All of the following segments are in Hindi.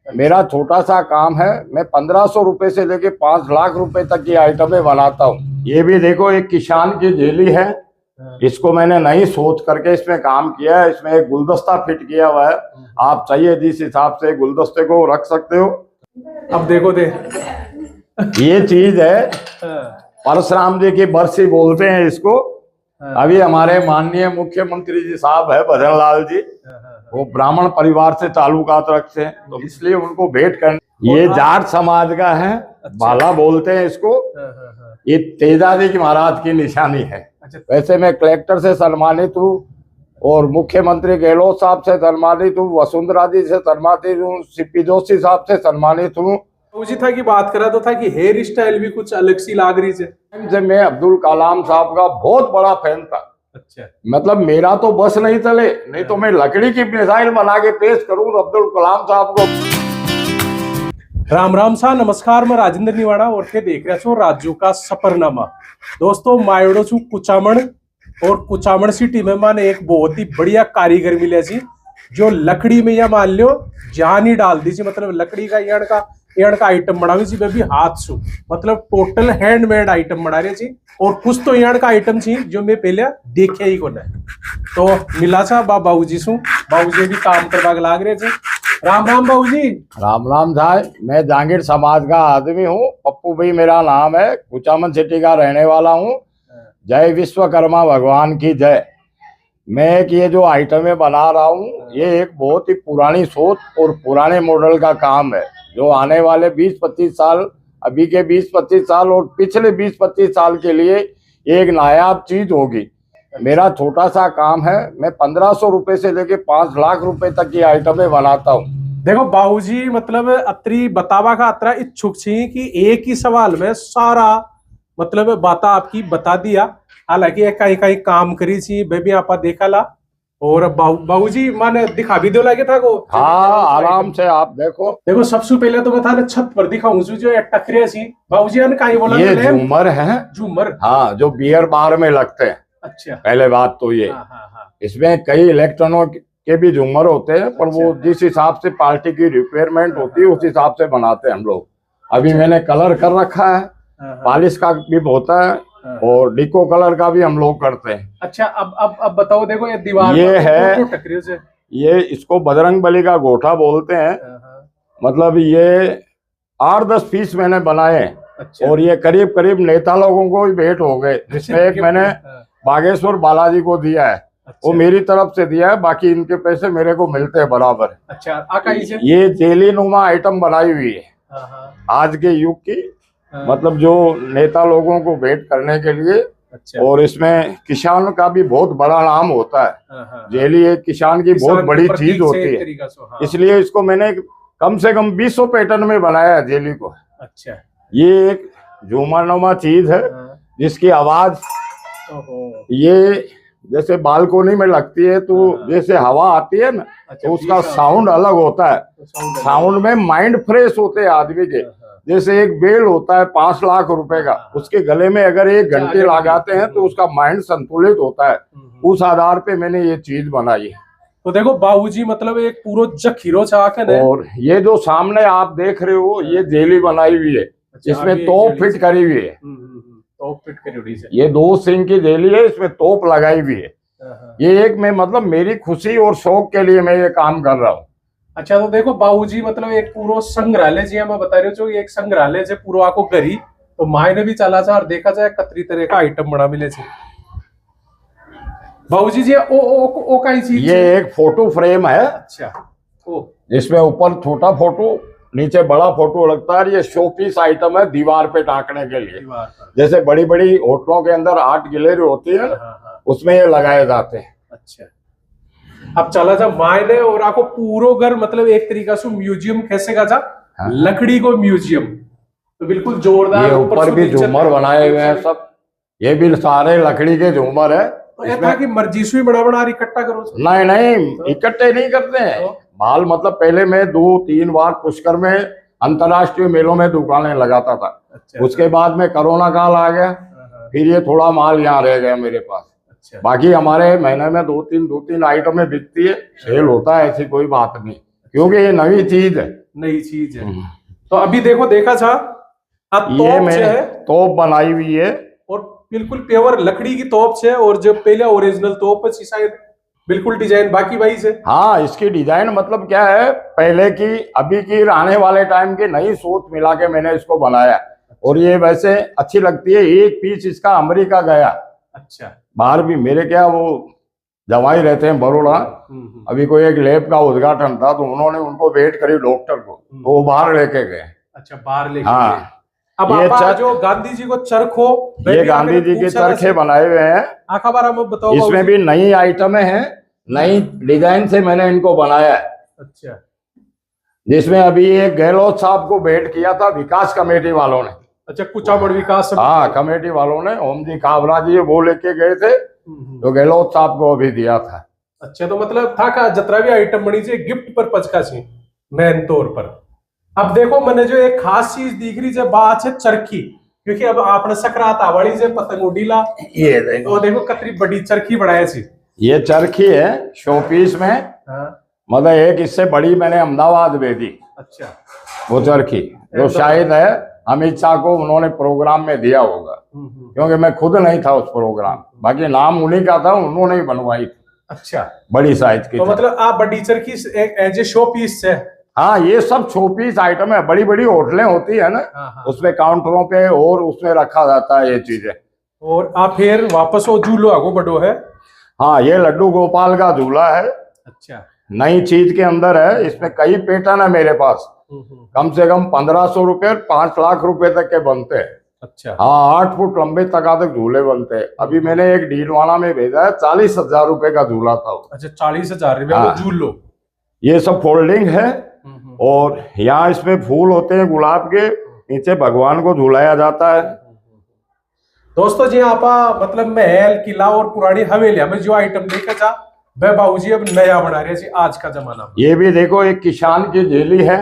मेरा छोटा सा काम है, मैं 1500 रुपए से लेके 5 लाख रुपए तक की आइटमें बनाता हूँ। ये भी देखो एक किसान की जेली है, इसको मैंने नई सोच करके इसमें काम किया है। इसमें एक गुलदस्ता फिट किया हुआ है, आप चाहिए जिस हिसाब से गुलदस्ते को रख सकते हो। अब देखो दे ये चीज है परशुराम जी की बरसी बोलते हैं इसको। अभी हमारे माननीय मुख्यमंत्री जी साहब है भजन लाल जी, वो ब्राह्मण परिवार से ताल्लुकात रखते हैं, तो इसलिए उनको भेंट करने। ये जाट समाज का है, भाला बोलते हैं इसको। ये तेजाजी की महाराज की निशानी है। वैसे मैं कलेक्टर से सम्मानित हूँ और मुख्यमंत्री गहलोत साहब से सम्मानित हूँ, वसुंधरा जी से सम्मानित हूँ, सीपी जोशी साहब से सम्मानित हूँ। जी था कि बात करा तो था कि हेयर स्टाइल भी कुछ अलग सी लाग रही है। मैं अब्दुल कलाम साहब का बहुत बड़ा फैन था। अच्छा, मतलब मेरा तो बस नहीं चले, नहीं तो मैं लकड़ी की मिसाइल बना के पेश करूं अब्दुल कलाम साहब को। राम राम सा नमस्कार, मैं राजेंद्र निवाड़ा और थे देख रहा छो राज्यों का सफरनामा। दोस्तों मायोड़ो छू कुचामण और कुचामण सिटी में माने एक बहुत ही बढ़िया कारीगर मिले जी, जो लकड़ी में या मान लो जान ही डाल दी, मतलब लकड़ी का यण का आइटम बना सी भी हाथ से, मतलब टोटल हैंडमेड आइटम बना रहे जी। और कुछ तो यण का आइटम छी जो मैं पहले देखे ही को नहीं। तो मिला सा बाबूजी सु, बाबूजी भी काम करवा लाग रहे थे। राम राम बाबूजी। राम राम साहब, मैं जहांगीर समाज का आदमी हूँ, पप्पू भाई मेरा नाम है, कुचामन सिटी का रहने वाला हूँ। जय विश्वकर्मा भगवान की जय। मैं एक ये जो आइटमें बना रहा हूँ, ये एक बहुत ही पुरानी सोच और पुराने मॉडल का काम है, जो आने वाले 20-25 साल, अभी के 20-25 साल और पिछले 20-25 साल के लिए एक नायाब चीज होगी। मेरा छोटा सा काम है, मैं 1500 रुपए से लेके 5 लाख रुपए तक की आइटमें बनाता हूँ। देखो बाबूजी, मतलब अत्री बतावा का अतरा इच्छुक छी कि एक ही सवाल में सारा मतलब बाता आपकी बता दिया। हालांकि कहीं कहीं काम करी छी बेबी आपा देखा ला। और बाबूजी माने दिखा भी दो लगे था को। हाँ आराम से आप देखो। देखो सबसे पहले तो मैं था छत पर दिखाऊं जो ये टकरे सी बाबूजी ने कहीं बोला ये झूमर है। झूमर, हाँ, जो बियर बार में लगते हैं। अच्छा, पहले बात तो ये, इसमें कई इलेक्ट्रॉनों के भी झूमर होते हैं, पर वो जिस हिसाब से पार्टी की रिक्वायरमेंट होती है उस हिसाब से बनाते हैं हम लोग। अभी मैंने कलर कर रखा है, पॉलिश का भी होता है और डिको कलर का भी हम लोग करते हैं। अच्छा, अब बताओ, देखो ये दीवार ये है, टकरे से, ये इसको बजरंगबली का गोठा बोलते हैं। मतलब ये 8-10 पीस मैंने बनाए। अच्छा। और ये करीब करीब नेता लोगों को भी भेंट हो गए, जिसमें एक मैंने बागेश्वर बालाजी को दिया है। अच्छा। वो मेरी तरफ से दिया है, बाकी इनके पैसे मेरे को मिलते हैं बराबर। अच्छा, ये जेली नुमा आइटम बनाई हुई है आज के युग की, मतलब जो नेता लोगों को भेंट करने के लिए। अच्छा। और इसमें किसान का भी बहुत बड़ा नाम होता है। जेली एक किसान की बहुत बड़ी चीज होती है, इसलिए इसको मैंने कम से कम 200 पैटर्न में बनाया है जेली को। अच्छा, ये एक झूमरनुमा चीज है जिसकी आवाज ये जैसे बालकोनी में लगती है, तो जैसे हवा आती है ना, तो उसका साउंड अलग होता है। साउंड में माइंड फ्रेश होते हैं आदमी के। जैसे एक बेल होता है 5 लाख रुपए का, उसके गले में अगर 1 घंटे लगाते हैं तो उसका माइंड संतुलित होता है। उस आधार पे मैंने ये चीज बनाई है। तो देखो बाबूजी, मतलब एक पूरा जखीरो चाक है। और ये जो सामने आप देख रहे हो, ये जेली बनाई हुई है, इसमें तोप फिट करी हुई है। तोप फिट करी हुई है, ये 2 सिंह की जेली है, इसमें तोप लगाई हुई है। ये एक मैं मतलब मेरी खुशी और शौक के लिए मैं ये काम कर रहा हूँ। अच्छा, तो देखो बाबूजी, मतलब एक पूरा संग्रहालय जी मैं बता रही हूँ, एक संग्रहालय से पूरा आपको गरी तो मायने भी चला जा और देखा जाए कतरी तरह का आइटम बना मिले छे बाबूजी जी। ओ कई चीज, ये एक फोटो फ्रेम है। अच्छा, ओ जिसमें ऊपर छोटा फोटो, नीचे बड़ा फोटो लगता है। ये शोपीस आइटम है दीवार पे टांगने के लिए। जैसे बड़ी बड़ी होटलों के अंदर आर्ट गैलरी होती है, उसमें ये लगाए जाते हैं। अच्छा, अब चला जा मायने और आपको पूरो घर मतलब एक तरीका से म्यूजियम कैसे का जा। हाँ। लकड़ी को म्यूजियम तो बिल्कुल जोरदार। ये ऊपर भी झूमर बनाए हुए हैं सब, ये भी सारे लकड़ी के झूमर है। तो इसमें की मर्जी से बड़ा इकट्ठा करो? नहीं, इकट्ठे नहीं करते हैं माल। मतलब पहले मैं 2-3 बार पुष्कर में अंतरराष्ट्रीय मेलों में दुकानें लगाता था। अच्छा, उसके बाद में कोरोना काल आ गया, फिर ये थोड़ा माल यहाँ रह गया मेरे पास। अच्छा। बाकी हमारे महीने में 2-3 आइटमें बिकती है, सेल होता है, ऐसी कोई बात नहीं, क्योंकि ये नई चीज है। नई चीज है। तो अभी देखा था ये मैं तोप बनाई हुई है और बिल्कुल प्योर लकड़ी की तोप है। और जो पहले ओरिजिनल तोप है शायद बिल्कुल डिजाइन बाकी भाई से। हाँ, इसकी डिजाइन मतलब क्या है, पहले की अभी की आने वाले टाइम की नई सोच मिला के मैंने इसको बनाया। और ये वैसे अच्छी लगती है। एक पीस इसका अमेरिका गया। अच्छा। बाहर भी मेरे क्या वो जवाई रहते हैं बड़ोड़ा, अभी कोई एक लैब का उद्घाटन था तो उन्होंने उनको वेट करी डॉक्टर को, तो वो बाहर लेके गए। अच्छा, बाहर लेके हाँ गए। अब ये जो गांधी जी को चरखो, ये गांधी जी के चरखे बनाए हुए हैं। आखा बार हम बताओ। इसमें भी नई आइटमें हैं, नई डिजाइन से मैंने इनको बनाया है। अच्छा। जिसमें अभी एक गहलोत साहब को भेंट किया था विकास कमेटी वालों ने। अच्छा, कुचामण विकास। हाँ, कमेटी वालों ने ओम जी काबरा जी वो लेके गए थे, तो गहलोत साहब को अभी दिया था। अच्छा, तो मतलब था का जतरा भी आइटम बनी से गिफ्ट पर पचका सी मेन तौर पर। अब देखो मैंने जो एक खास चीज दिख रही है बात है चरखी, क्योंकि अब आपने सकरात आवाड़ी से पतंग उड़ीला, ये देखो कतरी बड़ी चरखी बढ़ाया सी। ये चरखी है शोपीस में। हाँ। मतलब एक इससे बड़ी मैंने अहमदाबाद भेजी। अच्छा। वो चरखी जो शायद है अमित शाह को उन्होंने प्रोग्राम में दिया होगा, क्योंकि मैं खुद नहीं था उस प्रोग्राम, बाकी नाम उन्हीं का था, उन्होंने ही बनवाई थी। अच्छा, बड़ी साइज की। तो मतलब आप बड़ी चरखी एज ए शो पीस है। हाँ, ये सब शो पीस आइटम है। बड़ी बड़ी होटलें होती है ना, उसमें काउंटरों पे और उसमें रखा जाता है ये चीजें। और आप फिर वापस वो झूलो आगो बड़ो है। हाँ, ये लड्डू गोपाल का झूला है। अच्छा। नई चीज के अंदर है, इसमें कई पैटर्न है मेरे पास। कम से कम 1500 रुपए 5 लाख रुपए तक के बनते हैं। अच्छा। हाँ, 8 फुट लंबे तक झूले बनते हैं। अभी मैंने एक डीलवाना में भेजा है, 40,000 रुपए का झूला था। अच्छा, 40,000 रुपए झूलो। ये सब फोल्डिंग है। और यहाँ इसमें फूल होते हैं गुलाब के, नीचे भगवान को झुलाया जाता है। दोस्तों जी, आप मतलब महल किला और पुरानी हवेली में जो आइटम देखा जा वह बाबूजी अब नया बना रहे हैं आज का जमाना। ये भी देखो एक किसान की जेली है।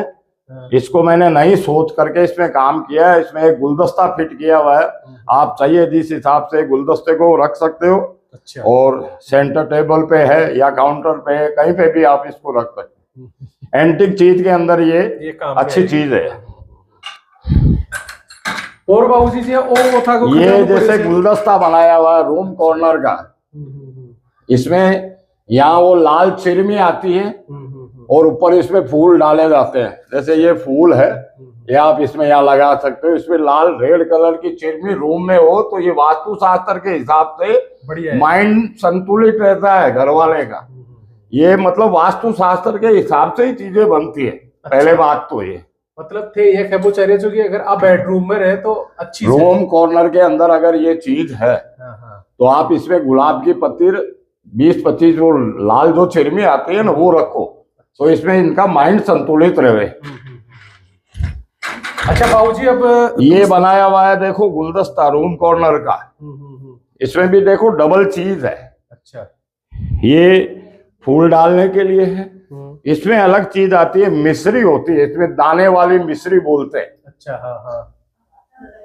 इसको मैंने नई सोच करके इसमें काम किया है। इसमें एक गुलदस्ता फिट किया हुआ है। आप चाहिए जिस हिसाब से गुलदस्ते को रख सकते हो। अच्छा। और सेंटर टेबल पे है या काउंटर पे है, कहीं पे भी आप इसको रख सकते हो। एंटिक चीज के अंदर ये अच्छी चीज है। और बाबूजी जी वो था ये जैसे गुलदस्ता बनाया हुआ है रूम कॉर्नर का। इसमें यहाँ वो लाल चिरमी आती है और ऊपर इसमें फूल डाले जाते हैं। जैसे ये फूल है, ये आप इसमें यहाँ लगा सकते हो। इसमें लाल रेड कलर की चिरमी रूम में हो तो ये वास्तु शास्त्र के हिसाब से माइंड संतुलित रहता है घर वाले का। ये मतलब वास्तु शास्त्र के हिसाब से ही चीजें बनती है। अच्छा। पहले बात तो ये मतलब थे ये कबूचरे जो कि अगर आप बेडरूम में रहे तो अच्छी रूम कॉर्नर के अंदर अगर ये चीज है तो आप इसमें गुलाब की पत्ती 20-25 वो लाल जो चिरमी आती है ना वो रखो, तो इसमें इनका माइंड संतुलित रहे। अच्छा बाबूजी, अब ये बनाया हुआ है देखो गुलदस्ता रूम कॉर्नर का। इसमें भी देखो डबल चीज है। अच्छा। ये फूल डालने के लिए है। इसमें अलग चीज आती है, मिश्री होती है। इसमें दाने वाली मिश्री बोलते हैं। अच्छा। हाँ हाँ,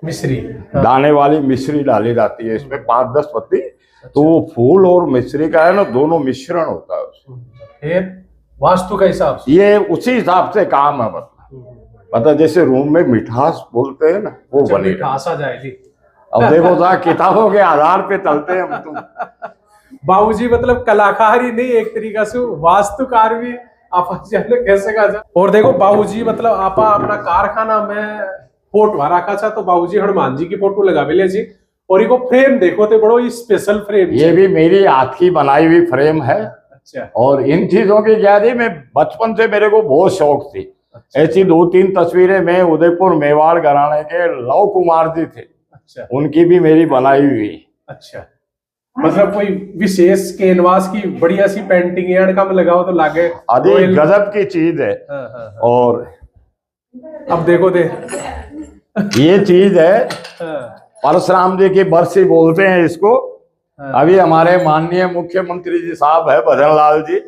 मिश्री। हाँ। दाने वाली मिश्री डाली जाती है इसमें 5-10 पत्ती। अच्छा। तो वो फूल और मिश्री का है ना, दोनों मिश्रण होता है उसमें। फिर वास्तु का हिसाब से ये उसी हिसाब से काम है। मतलब जैसे रूम में मिठास बोलते हैं ना, वो बने मिठास आ जाएगी। अब देखो किताबों के आधार पे चलते हैं हम तुम। बाबूजी मतलब कलाकार ही नहीं, एक तरीका से वास्तुकार भी आप कैसे कहा। और देखो बाबूजी मतलब आप अपना कारखाना में फोटो रखा था, तो बाबूजी हनुमान जी की फोटो लगा भी ले जी। और ये फ्रेम देखो तो बड़ो स्पेशल फ्रेम। ये भी मेरी हाथ की बनाई हुई फ्रेम है। अच्छा। और इन चीजों की क्या थी, मैं बचपन से मेरे को बहुत शौक थी। अच्छा। ऐसी 2-3 तस्वीरें मैं उदयपुर मेवाड़ घराने के लव कुमार जी थे। अच्छा। उनकी भी मेरी बनाई हुई। अच्छा। मतलब कोई विशेष कैनवास की बढ़िया सी पेंटिंग यार का लगाओ तो लागे अधिक गजब की चीज है। और अब देखो दे ये चीज है परशुराम जी की बरसी बोलते हैं इसको। अभी हमारे माननीय मुख्यमंत्री जी साहब है भजन लाल जी,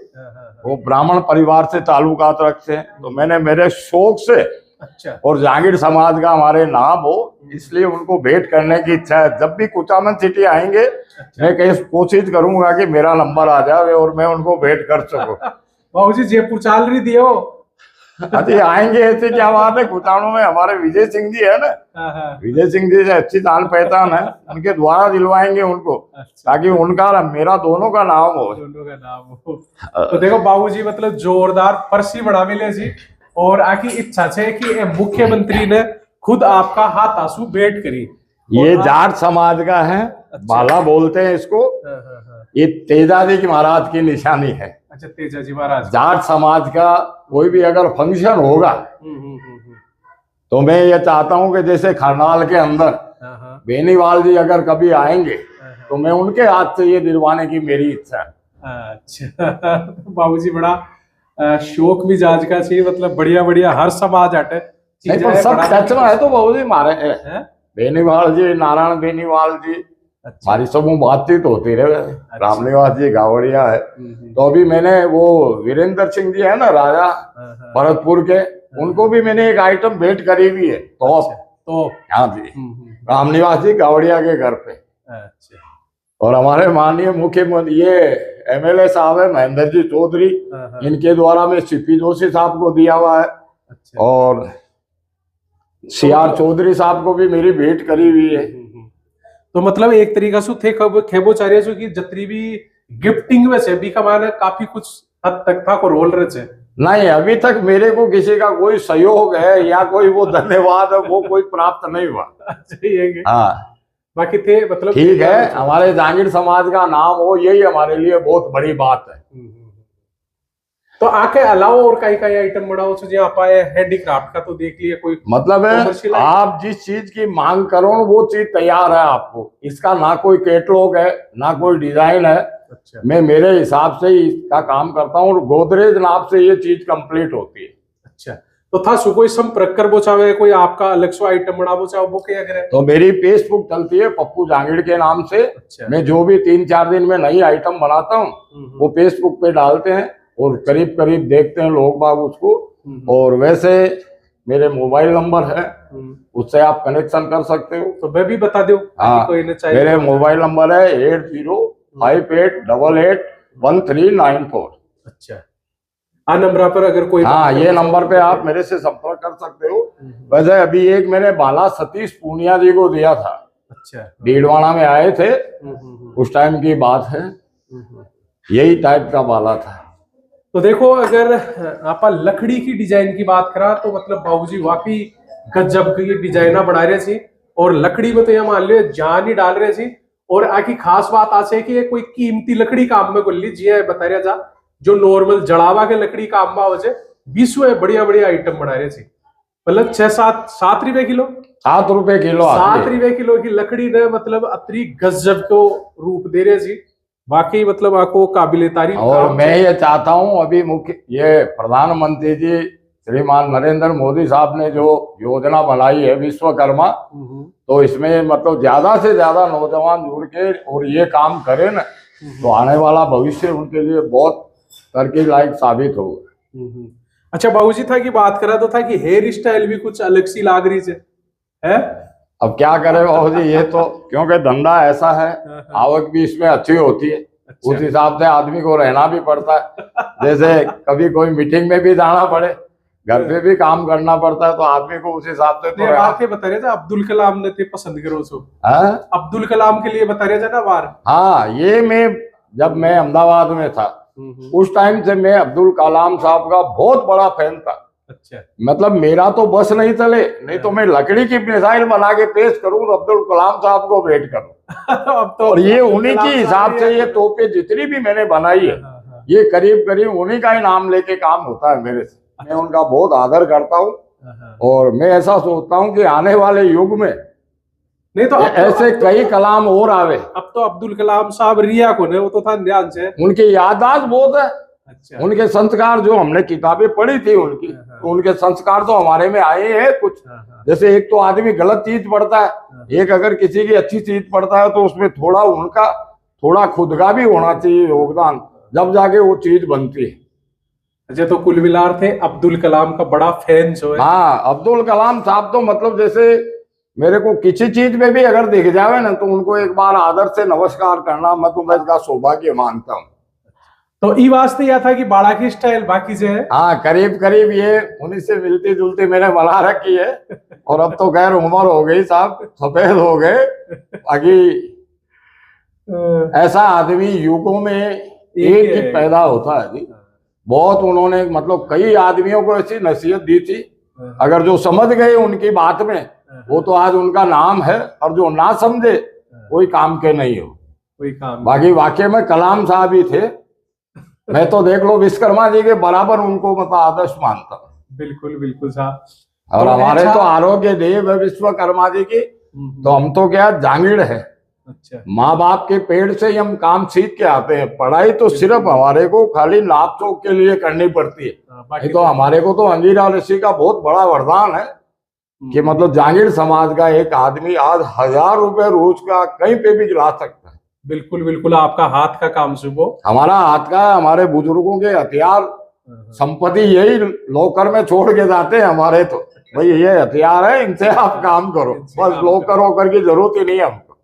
वो ब्राह्मण परिवार से ताल्लुकात रखते हैं। तो मैंने मेरे शौक से, अच्छा, और जागीर समाज का हमारे नाम हो इसलिए उनको भेंट करने की इच्छा है। जब भी कुचामन सिटी आएंगे, अच्छा, मैं कहीं कोशिश करूंगा कि मेरा नंबर आ जाए और मैं उनको भेंट कर सकूं। बाबूजी जयपुर चाल रही दियो। अरे आएंगे ऐसे क्या बात है। कुचामण में हमारे विजय सिंह जी है ना, विजय सिंह जी से अच्छी जान पहचान है, उनके द्वारा दिलवाएंगे उनको, ताकि उनका और मेरा दोनों का नाम हो। तो देखो बाबूजी मतलब जोरदार पर्ची बना मिले जी, और आकी इच्छा है कि मुख्यमंत्री ने खुद आपका हाथ आंसू भेंट करी। ये जाट समाज का है, बाला बोलते हैं इसको। ये तेजाजी महाराज की निशानी है। अच्छा, तेजाजी महाराज। जाट समाज का कोई भी अगर फंक्शन होगा तो मैं ये चाहता हूं कि जैसे खरनाल के अंदर बेनीवाल जी अगर कभी आएंगे तो मैं उनके हाथ से ये दिलवाने की मेरी इच्छा है। अच्छा बाबूजी बड़ा शौक मिजाज का चाहिए, मतलब बढ़िया बढ़िया हर समाज हटे नहीं, पर सब टच में है तो बाबूजी मारे बेनीवाल जी, नारायण बेनीवाल जी, हमारी सब बातचीत होती रहे। रामनिवास जी गावड़िया है, तो अभी मैंने वो वीरेंद्र सिंह जी है ना राजा भरतपुर के, उनको भी मैंने एक आइटम भेंट करी हुई है। तो हाँ जी, रामनिवास जी गावड़िया के घर पे। और हमारे माननीय मुख्यमंत्री ये एमएलए साहब है महेंद्र जी चौधरी, इनके द्वारा में सीपी जोशी साहब को दिया हुआ है। और सीआर चौधरी साहब को भी मेरी भेंट करी हुई है। तो मतलब एक तरीका से थे खेबोचार्य जो की जतरी भी गिफ्टिंग में से भी कमाने काफी कुछ हद तक था को रोल रहे। नहीं, अभी तक मेरे को किसी का कोई सहयोग है या कोई वो धन्यवाद है वो कोई प्राप्त नहीं हुआ। हाँ, बाकी थे मतलब ठीक है, हमारे जांगीर समाज का नाम हो यही हमारे लिए बहुत बड़ी बात है। तो आके अलावा और कई कई आइटम बढ़ाओ जो आप आए हैंडीक्राफ्ट का तो देख लिए कोई मतलब है आप जिस चीज की मांग करो वो चीज तैयार है आपको। इसका ना कोई कैटलॉग है ना कोई डिजाइन है। अच्छा। मैं मेरे हिसाब से ही इसका काम करता हूँ और गोदरेज नाप से ये चीज कंप्लीट होती है। अच्छा, तो था सु कोई संपर्क कर बोचावे, कोई आपका अलग से आइटम बना बोचाओ वो क्या करे? तो मेरी फेसबुक चलती है पप्पू जांगीड़ के नाम से। अच्छा। मैं जो भी 3-4 दिन में नई आइटम बनाता हूँ वो फेसबुक पे डालते हैं और करीब करीब देखते हैं लोग बाग उसको। और वैसे मेरे मोबाइल नंबर है, उससे आप कनेक्शन कर सकते हो। तो मैं भी बता दो। हाँ, मेरे मोबाइल नंबर है 8058881394। अच्छा, आ नंबर पर अगर कोई, हाँ ये नंबर पे आप मेरे से संपर्क कर सकते हो। वैसे अभी एक मैंने बाला सतीश पूनिया जी को दिया था। अच्छा, डीडवाना में आए थे, उस टाइम की बात है, यही टाइप का बाला था। तो देखो अगर आप लकड़ी की डिजाइन की बात करा तो मतलब बाबूजी वाकई गजब की डिजाइना बना रहे थे। और लकड़ी में तो यह मान लियो जान ही डाल रहे थे। और आकी खास बात आज है कि ये कोई कीमती लकड़ी काम में गोली जी है बता रहा जा, जो नॉर्मल जड़ावा के लकड़ी काम में हो जाए 20 बढ़िया बढ़िया आइटम बना रहे थे। मतलब 6-7 रुपए किलो, 7 रुपए किलो, 7 रुपए किलो की लकड़ी ने मतलब अतरी गजब को रूप दे रहे थे। वाकई मतलब आपको काबिले तारीफ। और मैं ये चाहता हूं अभी मुख्य ये प्रधानमंत्री जी श्रीमान नरेंद्र मोदी साहब ने जो योजना बनाई है विश्वकर्मा, तो इसमें मतलब ज्यादा से ज्यादा नौजवान जुड़ के और ये काम करें ना तो आने वाला भविष्य उनके लिए बहुत तरक्की लायक साबित होगा। अच्छा बाबूजी था कि बात करा तो था कि हेयर स्टाइल भी कुछ अलग सी लाग रही है। अब क्या करे बाबूजी, ये तो क्योंकि धंधा ऐसा है, आवक भी इसमें अच्छी होती है। अच्छा। उस हिसाब से आदमी को रहना भी पड़ता है। जैसे कभी कोई मीटिंग में भी जाना पड़े, घर पे भी काम करना पड़ता है, तो आदमी को उस हिसाब से तो बात बता रहे थे अब्दुल कलाम ने थे पसंद करो सो। अब्दुल कलाम के लिए बता रहे थे ना बार। हाँ, ये जब मैं अहमदाबाद में था उस टाइम से मैं अब्दुल कलाम साहब का बहुत बड़ा फैन था। अच्छा, मतलब मेरा तो बस नहीं चले, नहीं तो मैं लकड़ी की मिसाइल बना के पेश करूं अब्दुल कलाम साहब को भेंट करूं। अब तो और ये उन्हीं की हिसाब से ये तोपे जितनी भी मैंने बनाई है ये करीब करीब उन्हीं का ही नाम लेके काम होता है मेरे से। मैं उनका बहुत आदर करता हूँ और मैं ऐसा सोचता हूँ कि आने वाले युग में नहीं तो ऐसे कई कलाम और आवे। अब तो अब्दुल कलाम साहब रिया को ने वो तो था ध्यान से, उनकी याददाश्त बहुत है। अच्छा। उनके संस्कार जो हमने किताबें पढ़ी थी उनकी, तो उनके संस्कार तो हमारे में आए हैं कुछ। जैसे एक तो आदमी गलत चीज पढ़ता है, एक अगर किसी की अच्छी चीज पढ़ता है तो उसमें थोड़ा खुद का भी होना चाहिए योगदान, जब जाके वो चीज बनती है। अच्छा, तो कुल मिलाकर थे अब्दुल कलाम का बड़ा फैन जो है। हाँ, अब्दुल कलाम साहब तो मतलब जैसे मेरे को किसी चीज में भी अगर दिख जावे ना तो उनको एक बार आदर से नमस्कार करना मैं तो मैं इसका सौभाग्य मानता हूँ। तो ई वास्ते यह था कि बाड़ा की स्टाइल बाकी से है। हाँ, करीब करीब ये उन्हीं से मिलती जुलती मैंने बना रखी है। और अब तो खैर उम्र हो गई साहब, सफेद हो गए। बाकी ऐसा आदमी युगों में एक ही पैदा होता है जी। बहुत उन्होंने मतलब कई आदमियों को ऐसी नसीहत दी थी, अगर जो समझ गए उनकी बात में वो तो आज उनका नाम है, और जो ना समझे कोई काम के नहीं हो, कोई काम। बाकी वाकई में कलाम साहब ही थे। मैं तो देख लो विश्वकर्मा जी के बराबर उनको मतलब आदर्श मानता हूँ। बिल्कुल बिल्कुल साहब। और हमारे तो आरोग्य देव है विश्वकर्मा जी की, तो हम तो क्या जांगीड़ है। अच्छा। माँ बाप के पेड़ से ही हम काम सीख के आते हैं। पढ़ाई तो सिर्फ हमारे को खाली नाप चोक के लिए करनी पड़ती है, नहीं तो हमारे को तो अंगीरा ऋषि का बहुत बड़ा वरदान है कि मतलब जांगीड़ समाज का एक आदमी आज 1000 रुपए रोज का कहीं पे भी ला सकता है। बिल्कुल बिल्कुल, आपका हाथ का काम सुबह, हमारा हाथ का, हमारे बुजुर्गों के हथियार संपत्ति यही लॉकर में छोड़ के जाते हैं हमारे। तो भाई ये हथियार है, इनसे आप काम करो, बस लॉकर वॉकर की जरूरत ही नहीं है हमको।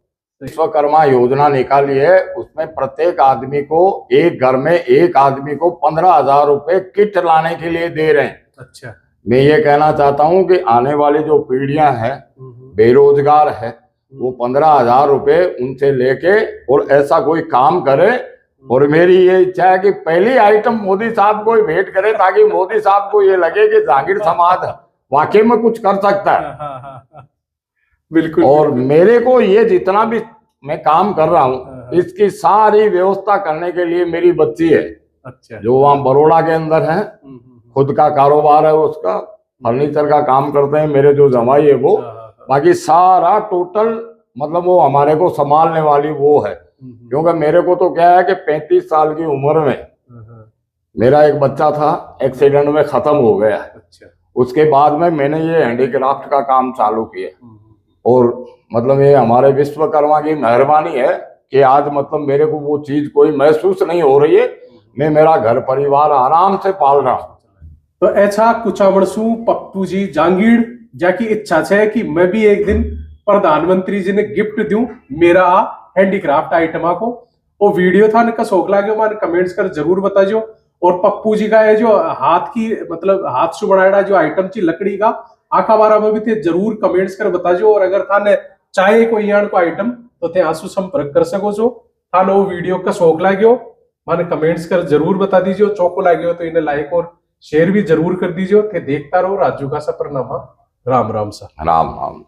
विश्वकर्मा योजना निकाली है, उसमें प्रत्येक आदमी को एक घर में एक आदमी को 15,000 रुपए किट लाने के लिए दे रहे हैं। अच्छा। मैं ये कहना चाहता हूँ कि आने वाली जो पीढ़ियां हैं, बेरोजगार है, वो 15,000 रुपए उनसे लेके और ऐसा कोई काम करे। और मेरी ये इच्छा है कि पहली आइटम मोदी साहब को ही भेंट करे, ताकि मोदी साहब को ये लगे कि जांगीड़ समाज वाकई में कुछ कर सकता है। बिल्कुल। और मेरे को ये जितना भी मैं काम कर रहा हूँ, इसकी सारी व्यवस्था करने के लिए मेरी बच्ची है। अच्छा। जो वहाँ बड़ौदा के अंदर है, खुद का कारोबार है उसका, फर्नीचर का काम करते हैं मेरे जो जमाई है वो। बाकी सारा टोटल मतलब वो हमारे को संभालने वाली वो है। क्योंकि मेरे को तो क्या है कि 35 साल की उम्र में मेरा एक बच्चा था, एक्सीडेंट में खत्म हो गया। अच्छा। उसके बाद में मैंने ये हैंडीक्राफ्ट का काम चालू किया। और मतलब ये हमारे विश्वकर्मा की मेहरबानी है कि आज मतलब मेरे को वो चीज कोई महसूस नहीं हो रही है। मैं मेरा घर परिवार आराम से पाल रहा हूँ। तो ऐसा कुचामणसू पप्पू जी जांगीड़ जाकी इच्छा है कि मैं भी एक दिन प्रधानमंत्री जी ने गिफ्ट दूं मेरा हैंडीक्राफ्ट आइटमा को। वो वीडियो था का शौक लागे मान कमेंट्स कर जरूर बताइयो। और पप्पू जी का ये जो हाथ की मतलब हाथ से बनाया जो आइटम थी लकड़ी का आखा बारा में भी थे, जरूर कमेंट्स कर बताइयो। और अगर थाने चाहे कोई यान को आइटम तो थे आंसू संपर्क कर सको जो थाने वो वीडियो का शौक लाग्यो माने कमेंट्स कर जरूर बता दीजिए। चौको लाग्यो तो इन्हें लाइक और शेयर भी जरूर कर दीजिए। थे देखता रहो राजू का सफरनामा। राम राम सा। राम राम।